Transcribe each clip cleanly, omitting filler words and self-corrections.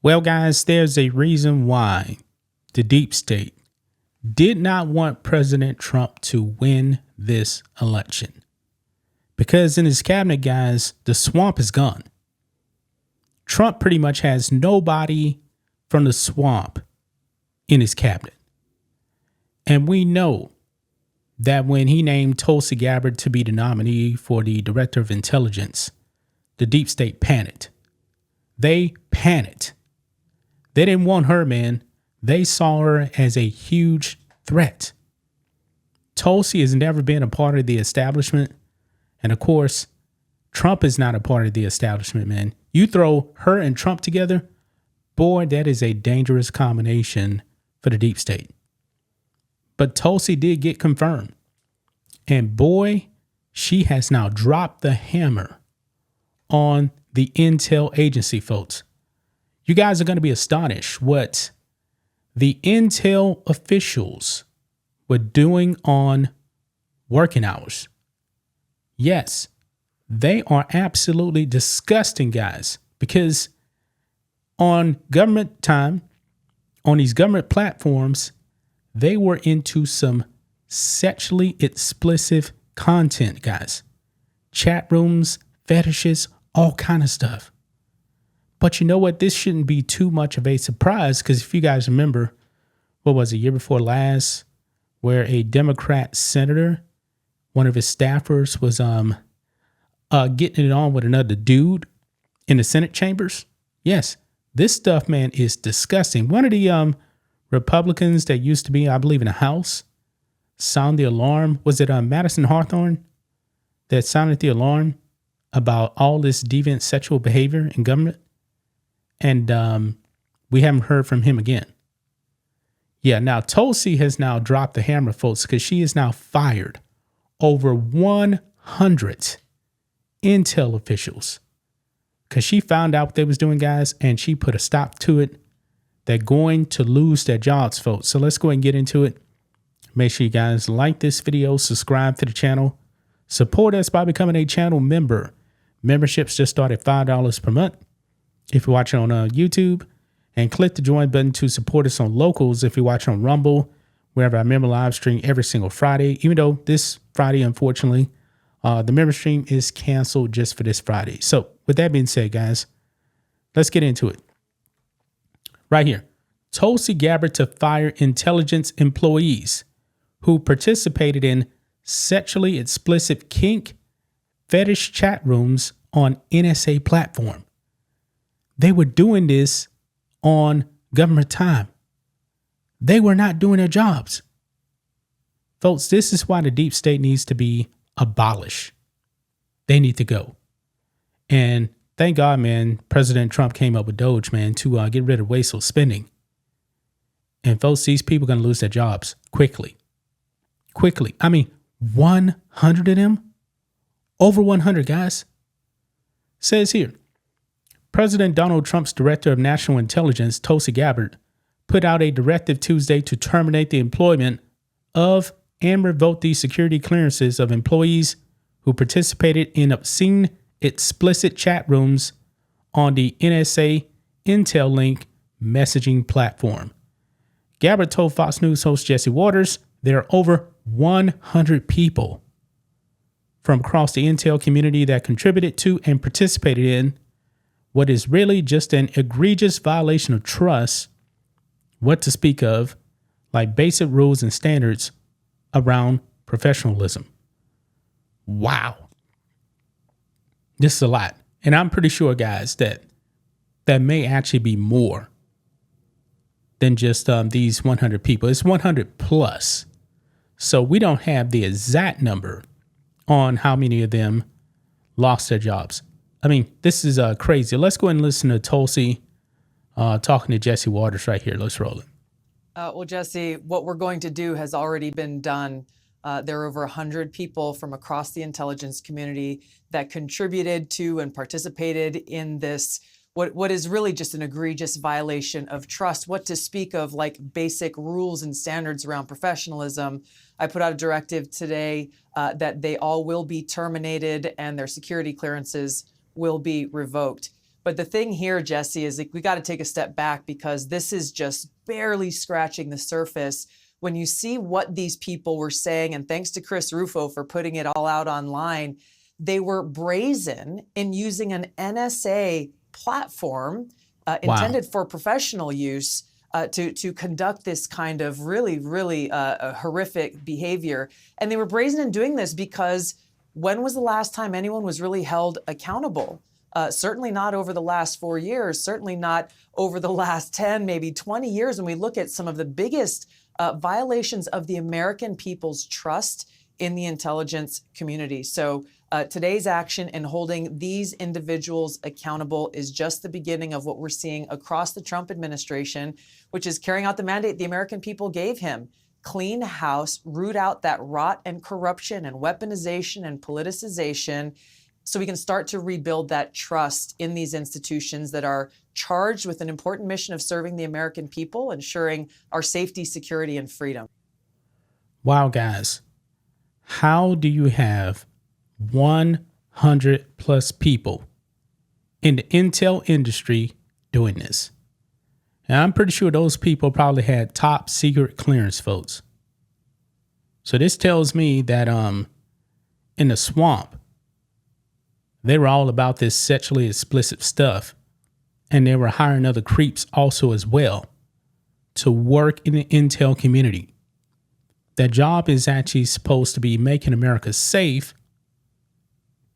Well, guys, there's a reason why the deep state did not want President Trump to win this election. Because in his cabinet, guys, the swamp is gone. Trump pretty much has nobody from the swamp in his cabinet. And we know that when he named Tulsi Gabbard to be the nominee for the Director of Intelligence, the deep state panicked. They panicked. They didn't want her, man. They saw her as a huge threat. Tulsi has never been a part of the establishment. And of course, Trump is not a part of the establishment, man. You throw her and Trump together, boy, that is a dangerous combination for the deep state. But Tulsi did get confirmed. And boy, she has now dropped the hammer on the intel agency, folks. You guys are going to be astonished what the intel officials were doing on working hours. Yes, they are absolutely disgusting, guys, because on government time, on these government platforms, they were into some sexually explicit content, guys. Chat rooms, fetishes, all kind of stuff. But you know what? This shouldn't be too much of a surprise, because if you guys remember, what was it, year before last, where a Democrat senator, one of his staffers, was getting it on with another dude in the Senate chambers? Yes, this stuff, man, is disgusting. One of the Republicans that used to be, I believe, in the House, sound the alarm. Was it Madison Hawthorne that sounded the alarm about all this deviant sexual behavior in government? And we haven't heard from him again. Yeah, now Tulsi has now dropped the hammer, folks, because she is now fired over 100 intel officials because she found out what they was doing, guys, and she put a stop to it. They're going to lose their jobs, folks. So let's go ahead and get into it. Make sure you guys like this video, subscribe to the channel, support us by becoming a channel member. Memberships just start at $5 per month if you're watching on YouTube, and click the join button to support us on Locals if you're watching on Rumble, wherever I member live stream every single Friday. Even though this Friday, unfortunately, the member stream is canceled just for this Friday. So with that being said, guys, let's get into it. Right here, Tulsi Gabbard to fire intelligence employees who participated in sexually explicit kink fetish chat rooms on NSA platform. They were doing this on government time. They were not doing their jobs. Folks, this is why the deep state needs to be abolished. They need to go. And thank God, man, President Trump came up with Doge, man, to get rid of wasteful spending. And folks, these people are going to lose their jobs quickly. Quickly. I mean, 100 of them? Over 100, guys. Says here, President Donald Trump's Director of National Intelligence, Tulsi Gabbard, put out a directive Tuesday to terminate the employment of and revoke the security clearances of employees who participated in obscene, explicit chat rooms on the NSA Intel Link messaging platform. Gabbard told Fox News host Jesse Waters there are over 100 people from across the Intel community that contributed to and participated in what is really just an egregious violation of trust, what to speak of, like basic rules and standards around professionalism. Wow. This is a lot. And I'm pretty sure, guys, that may actually be more than just these 100 people. It's 100 plus. So we don't have the exact number on how many of them lost their jobs. I mean, this is crazy. Let's go and listen to Tulsi talking to Jesse Waters right here. Let's roll it. Well, Jesse, what we're going to do has already been done. There are over 100 people from across the intelligence community that contributed to and participated in this, what is really just an egregious violation of trust, what to speak of like basic rules and standards around professionalism. I put out a directive today that they all will be terminated and their security clearances will be revoked. But the thing here, Jesse, is like we got to take a step back, because this is just barely scratching the surface. When you see what these people were saying, and thanks to Chris Rufo for putting it all out online, they were brazen in using an NSA platform intended for professional use to conduct this kind of really horrific behavior. And they were brazen in doing this because when was the last time anyone was really held accountable? Certainly not over the last 4 years, certainly not over the last 10, maybe 20 years. When we look at some of the biggest violations of the American people's trust in the intelligence community. So today's action in holding these individuals accountable is just the beginning of what we're seeing across the Trump administration, which is carrying out the mandate the American people gave him. Clean house, root out that rot and corruption and weaponization and politicization, so we can start to rebuild that trust in these institutions that are charged with an important mission of serving the American people, ensuring our safety, security, and freedom. Wow, guys. How do you have 100 plus people in the intel industry doing this? And I'm pretty sure those people probably had top secret clearance votes. So this tells me that in the swamp, they were all about this sexually explicit stuff. And they were hiring other creeps also as well to work in the intel community. Their job is actually supposed to be making America safe,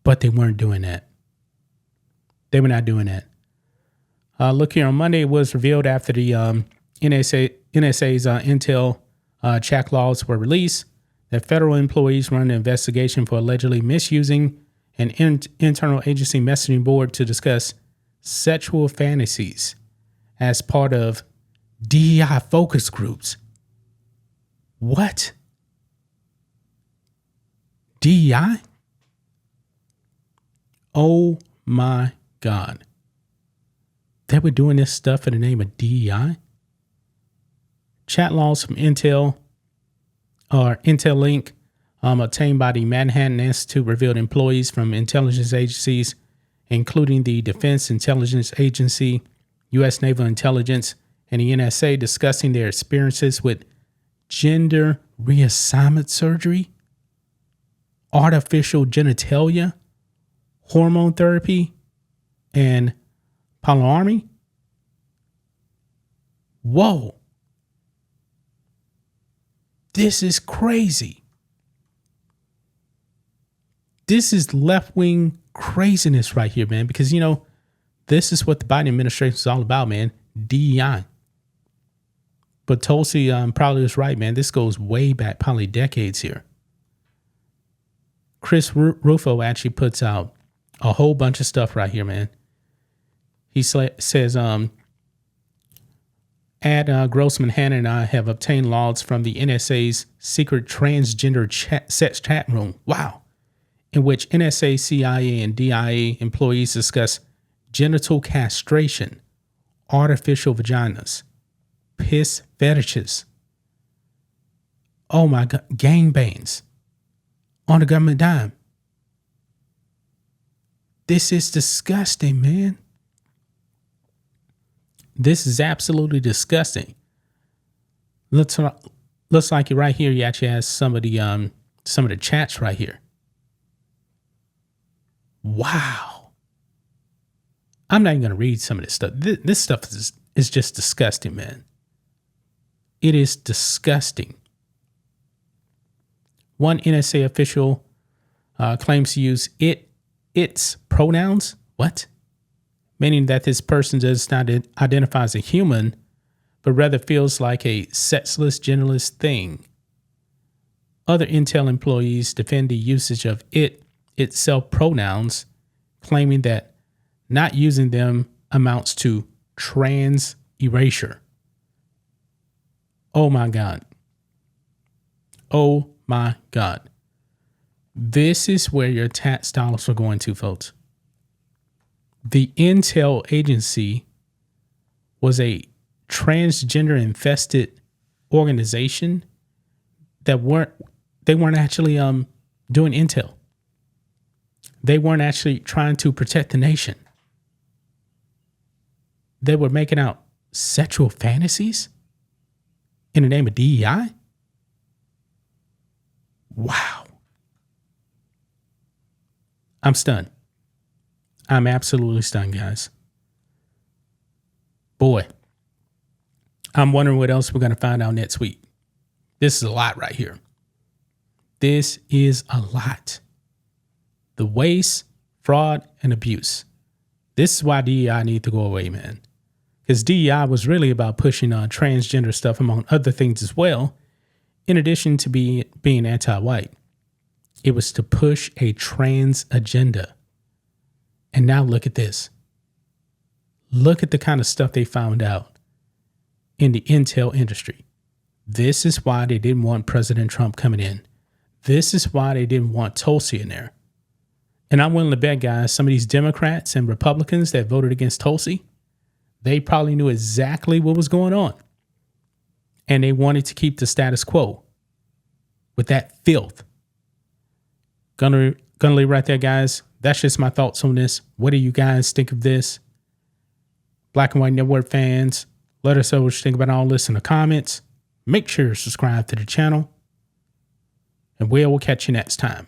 but they weren't doing that. They were not doing that. Look here, on Monday, it was revealed after the NSA's intel check logs were released that federal employees run an investigation for allegedly misusing an internal agency messaging board to discuss sexual fantasies as part of DEI focus groups. What? DEI? Oh my God. They were doing this stuff in the name of DEI? Chat logs from Intel Link obtained by the Manhattan Institute revealed employees from intelligence agencies, including the Defense Intelligence Agency, U.S. Naval Intelligence, and the NSA, discussing their experiences with gender reassignment surgery, artificial genitalia, hormone therapy, and polyamory. Whoa. This is crazy. This is left-wing craziness right here, man, because, you know, this is what the Biden administration is all about, man. DEI. But Tulsi probably was right, man. This goes way back, probably decades here. Chris Rufo actually puts out a whole bunch of stuff right here, man. He says, Grossman, Hannah, and I have obtained logs from the NSA's secret transgender sex chat room. Wow. In which NSA, CIA, and DIA employees discuss genital castration, artificial vaginas, piss fetishes. Oh my God, gangbangs on the government dime. This is disgusting, man. This is absolutely disgusting. Looks like right here, you actually have some of the chats right here. Wow. I'm not even going to read some of this stuff. This stuff is just disgusting, man. It is disgusting. One NSA official claims to use its pronouns. What? Meaning that this person does not identify as a human, but rather feels like a sexless, genderless thing. Other Intel employees defend the usage of itself pronouns, claiming that not using them amounts to trans erasure. Oh my God. Oh my God. This is where your tax dollars are going to, folks. The Intel agency was a transgender infested organization that weren't actually doing intel. They weren't actually trying to protect the nation. They were making out sexual fantasies in the name of DEI? Wow. I'm stunned. I'm absolutely stunned, guys. Boy, I'm wondering what else we're going to find out next week. This is a lot right here. This is a lot. The waste, fraud, and abuse. This is why DEI need to go away, man. Because DEI was really about pushing on transgender stuff, among other things as well, in addition to being anti-white. It was to push a trans agenda. And now look at this. Look at the kind of stuff they found out in the intel industry. This is why they didn't want President Trump coming in. This is why they didn't want Tulsi in there. And I'm willing to bet, guys, some of these Democrats and Republicans that voted against Tulsi, they probably knew exactly what was going on. And they wanted to keep the status quo with that filth. Gonna leave right there, guys. That's just my thoughts on this. What do you guys think of this? Black and White Network fans, let us know what you think about all this in the comments. Make sure to subscribe to the channel. And we'll catch you next time.